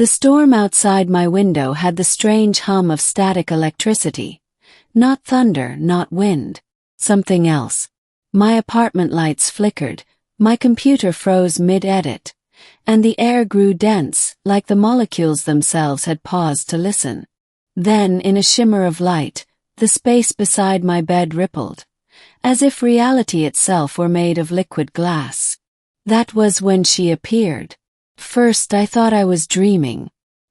The storm outside my window had the strange hum of static electricity. Not thunder, not wind. Something else. My apartment lights flickered, my computer froze mid-edit, and the air grew dense, like the molecules themselves had paused to listen. Then, in a shimmer of light, the space beside my bed rippled, as if reality itself were made of liquid glass. That was when she appeared. First I thought I was dreaming.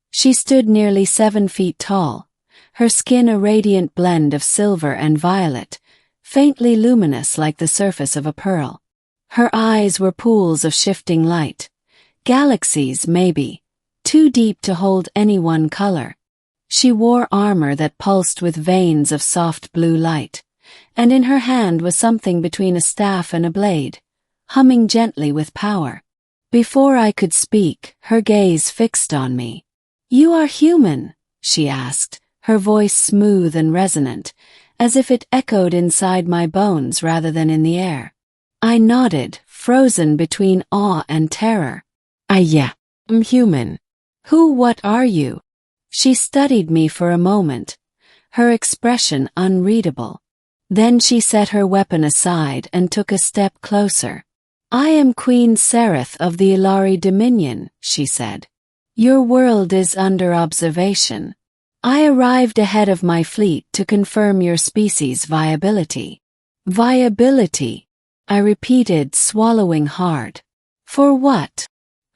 She stood nearly 7 feet tall, her skin a radiant blend of silver and violet, faintly luminous like the surface of a pearl. Her eyes were pools of shifting light. Galaxies, maybe, too deep to hold any one color. She wore armor that pulsed with veins of soft blue light, and in her hand was something between a staff and a blade, humming gently with power. Before I could speak, her gaze fixed on me. "You are human?" she asked, her voice smooth and resonant, as if it echoed inside my bones rather than in the air. I nodded, frozen between awe and terror. "Yeah, I'm human." What are you?" She studied me for a moment, her expression unreadable. Then she set her weapon aside and took a step closer. "I am Queen Sereth of the Ilari Dominion," she said. "Your world is under observation. I arrived ahead of my fleet to confirm your species' viability." "Viability," I repeated, swallowing hard. "For what?"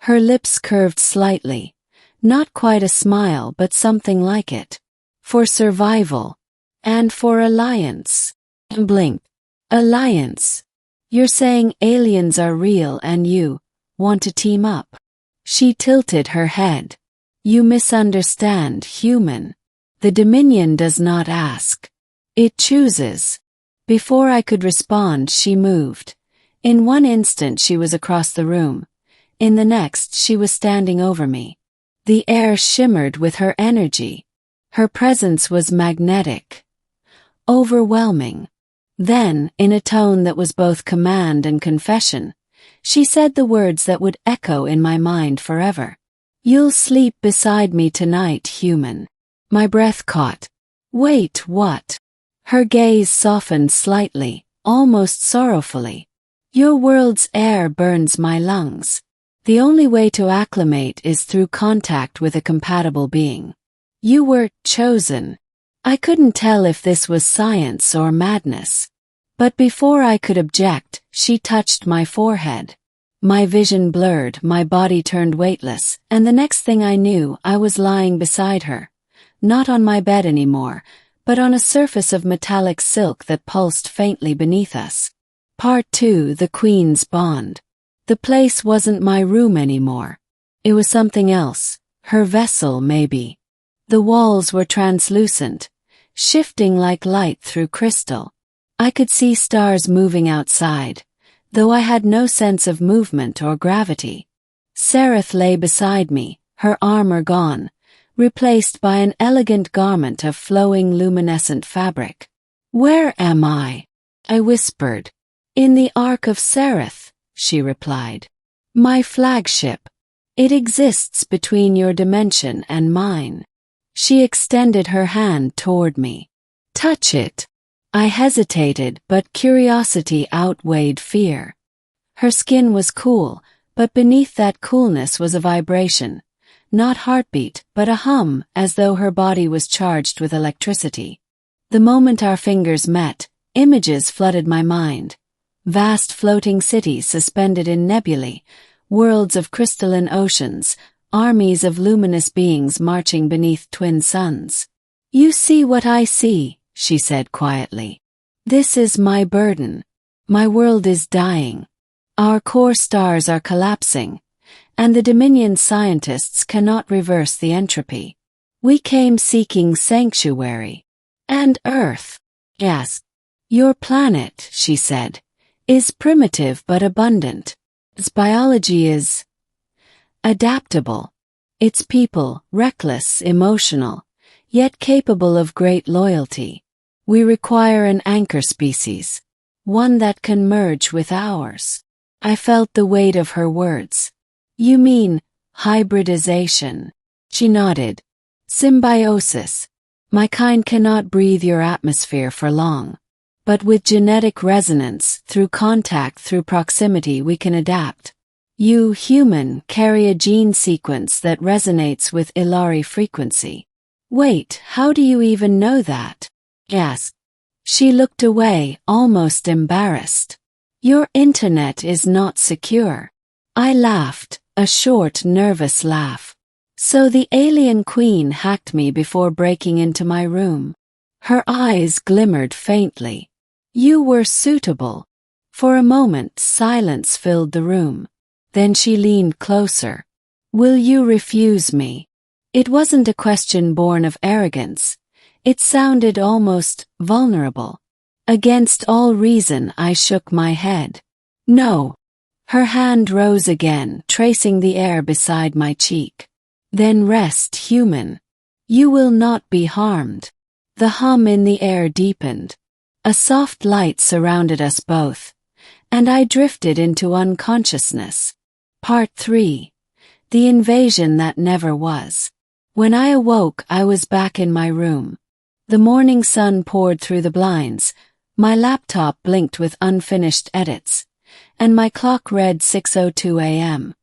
Her lips curved slightly, not quite a smile but something like it. "For survival. And for alliance." I blinked. "Alliance? You're saying aliens are real and you want to team up?" She tilted her head. "You misunderstand, human. The Dominion does not ask. It chooses." Before I could respond, she moved. In one instant she was across the room. In the next she was standing over me. The air shimmered with her energy. Her presence was magnetic. Overwhelming. Then, in a tone that was both command and confession, she said the words that would echo in my mind forever. "You'll sleep beside me tonight, human." My breath caught. "Wait, what?" Her gaze softened slightly, almost sorrowfully. "Your world's air burns my lungs. The only way to acclimate is through contact with a compatible being. You were chosen." I couldn't tell if this was science or madness. But before I could object, she touched my forehead. My vision blurred, my body turned weightless, and the next thing I knew, I was lying beside her. Not on my bed anymore, but on a surface of metallic silk that pulsed faintly beneath us. Part 2: The Queen's Bond. The place wasn't my room anymore. It was something else, her vessel maybe. The walls were translucent, shifting like light through crystal. I could see stars moving outside, though I had no sense of movement or gravity. Sereth lay beside me, her armor gone, replaced by an elegant garment of flowing luminescent fabric. "Where am I?" I whispered. "In the Ark of Sereth," she replied. "My flagship. It exists between your dimension and mine." She extended her hand toward me. "Touch it." I hesitated, but curiosity outweighed fear. Her skin was cool, but beneath that coolness was a vibration. Not heartbeat, but a hum, as though her body was charged with electricity. The moment our fingers met, images flooded my mind. Vast floating cities suspended in nebulae, worlds of crystalline oceans, armies of luminous beings marching beneath twin suns. "You see what I see," she said quietly. "This is my burden. My world is dying. Our core stars are collapsing, and the Dominion scientists cannot reverse the entropy. We came seeking sanctuary." "And Earth?" "Yes. Your planet," she said, "is primitive but abundant. Its biology is adaptable. Its people, reckless, emotional, yet capable of great loyalty. We require an anchor species, one that can merge with ours." I felt the weight of her words. "You mean hybridization?" She nodded. Symbiosis. My kind cannot breathe your atmosphere for long. But with genetic resonance, through contact, through proximity, we can adapt. You, human, carry a gene sequence that resonates with Ilari frequency. Wait, how do you even know that? Asked. She looked away, almost embarrassed. Your internet is not secure. I laughed, a short, nervous laugh. So the alien queen hacked me before breaking into my room. Her eyes glimmered faintly. You were suitable. For a moment, silence filled the room. Then she leaned closer. Will you refuse me? It wasn't a question born of arrogance. It sounded almost vulnerable. Against all reason, I shook my head. No. Her hand rose again, tracing the air beside my cheek. Then rest, human. You will not be harmed. The hum in the air deepened. A soft light surrounded us both, and I drifted into unconsciousness. Part 3. The invasion that never was. When I awoke, I was back in my room. The morning sun poured through the blinds, my laptop blinked with unfinished edits, and my clock read 6:02 a.m.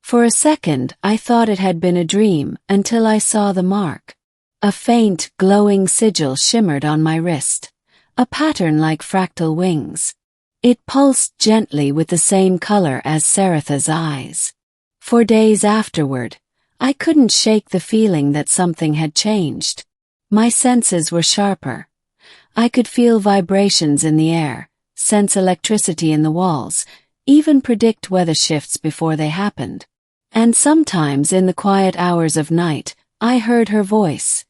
For a second, I thought it had been a dream until I saw the mark. A faint, glowing sigil shimmered on my wrist, a pattern like fractal wings. It pulsed gently with the same color as Saratha's eyes. For days afterward, I couldn't shake the feeling that something had changed. My senses were sharper. I could feel vibrations in the air, sense electricity in the walls, even predict weather shifts before they happened. And sometimes in the quiet hours of night, I heard her voice,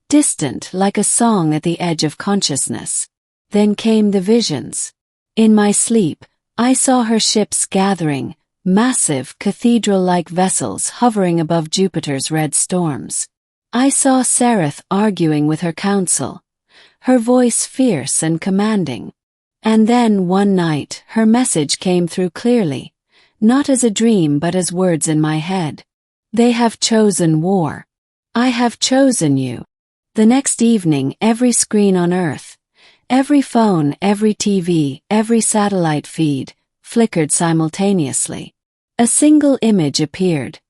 distant like a song at the edge of consciousness. Then came the visions. In my sleep, I saw her ships gathering, massive, cathedral-like vessels hovering above Jupiter's red storms. I saw Sarath arguing with her council, her voice fierce and commanding. And then, one night, her message came through clearly, not as a dream but as words in my head. They have chosen war. I have chosen you. The next evening, every screen on Earth, every phone, every TV, every satellite feed, flickered simultaneously. A single image appeared.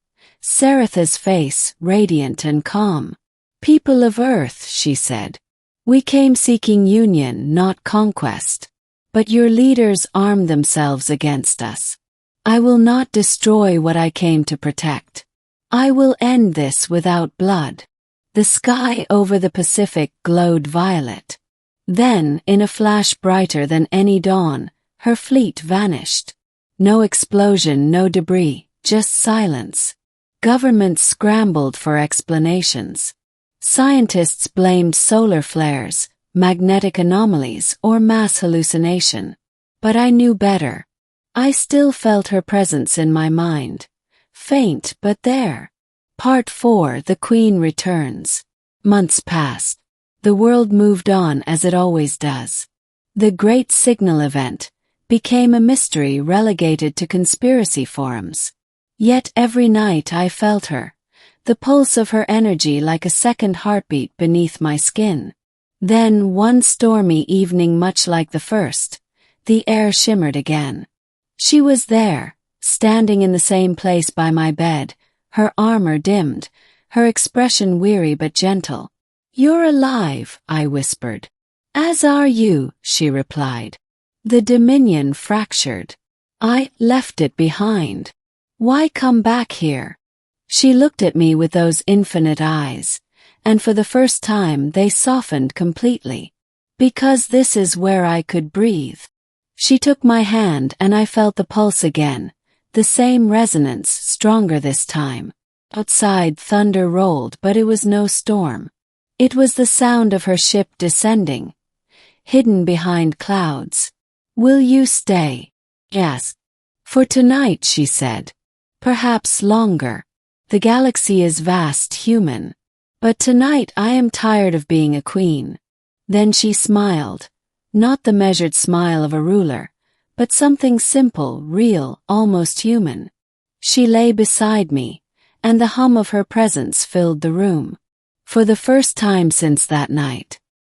Saratha's face, radiant and calm. People of Earth, she said. We came seeking union, not conquest. But your leaders armed themselves against us. I will not destroy what I came to protect. I will end this without blood. The sky over the Pacific glowed violet. Then, in a flash brighter than any dawn, her fleet vanished. No explosion, no debris, just silence. Governments scrambled for explanations. Scientists blamed solar flares, magnetic anomalies, or mass hallucination. But I knew better. I still felt her presence in my mind. Faint, but there. Part 4. The Queen returns. Months passed. The world moved on as it always does. The Great Signal event became a mystery relegated to conspiracy forums. Yet every night I felt her, the pulse of her energy like a second heartbeat beneath my skin. Then, one stormy evening much like the first, the air shimmered again. She was there, standing in the same place by my bed, her armor dimmed, her expression weary but gentle. You're alive, I whispered. As are you, she replied. The Dominion fractured. I left it behind. Why come back here? She looked at me with those infinite eyes, and for the first time they softened completely. Because this is where I could breathe. She took my hand and I felt the pulse again, the same resonance, stronger this time. Outside thunder rolled, but it was no storm. It was the sound of her ship descending, hidden behind clouds. Will you stay? Yes. For tonight, she said. Perhaps longer. The galaxy is vast, human. But tonight I am tired of being a queen. Then she smiled. Not the measured smile of a ruler, but something simple, real, almost human. She lay beside me, and the hum of her presence filled the room. For the first time since that night,